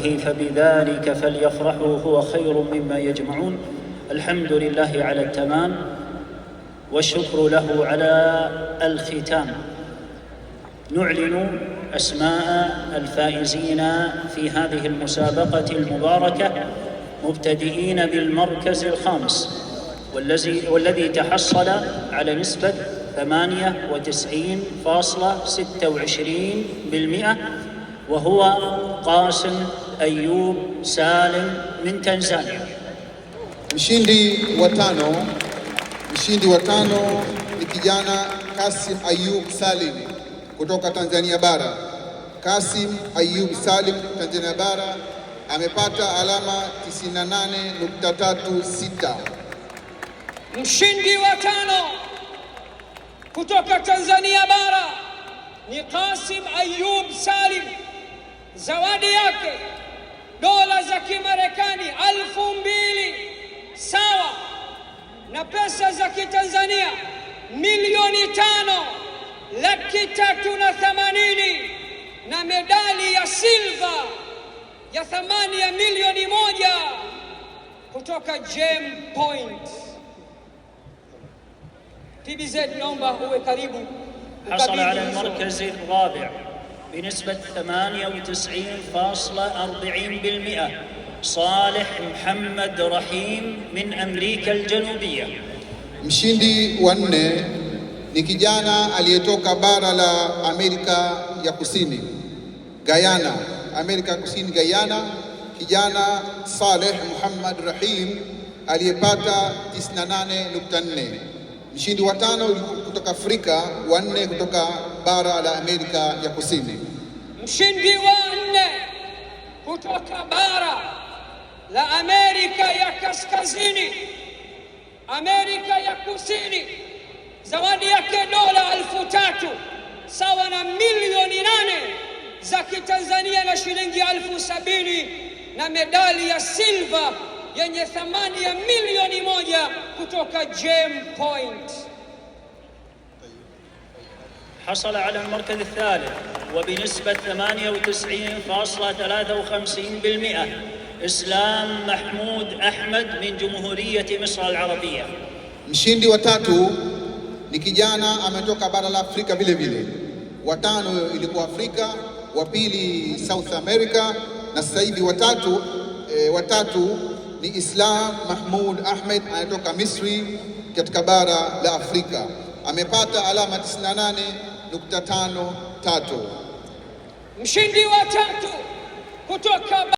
فبذلك فليفرحوا هو خير مما يجمعون. الحمد لله على التمام والشكر له على الختام. نعلن أسماء الفائزين في هذه المسابقة المباركة مبتدئين بالمركز الخامس والذي تحصل على نسبة 98.26% وهو قاسم أيوب سالم من تنزانيا. Mshindi wa tano ni kijana Kasim Ayub Salim kutoka Tanzania Bara. Kasim Ayub Salim Tanzania Bara amepata alama 98.36. Mshindi wa tano kutoka Tanzania Bara ni Kasim Ayub Salim. Zawadi yake dola za Kimarekani 2,000 sawa na pesa za Kitanzania milioni 5,380,000 na medali ya silva ya thamani ya milioni 1 kutoka Gem Point. TBZ naomba uwe karibu. حصل على المركز الرابع بنسبة 98.40% صالح محمد رحيم من أمريكا الجنوبية. Mshindi wa 4 ni kijana aliyetoka bara la Amerika ya Kusini, Guyana, Amerika ya Kusini Guyana, kijana Saleh Muhammad Rahim aliyepata 98.4. Mshindi wa 5 kutoka Afrika, wa 4 kutoka bara la Amerika ya Kusini. Mshindi wa 4 kutoka bara la Amerika ya Kaskazini, Amerika ya Kusini, zawadi yake dola 3,000 sawa na milioni 8 za Kitanzania na shilingi 70,000 na medali ya silva yenye thamani ya milioni 1 kutoka Gem Point. حصل على المركز الثالث وبنسبة 98.53% إسلام محمود أحمد من جمهورية مصر العربية. Mshindi wa 3 ni kijana ametoka bara la Afrika vile vile. Wa 5 ilikuwa Afrika, wa 2 South America, na sasa hivi wa tatu ni Islam Mahmud Ahmed anatoka Misri katika bara la Afrika. Amepata alama 98.53. Mshindi wa 3 kutoka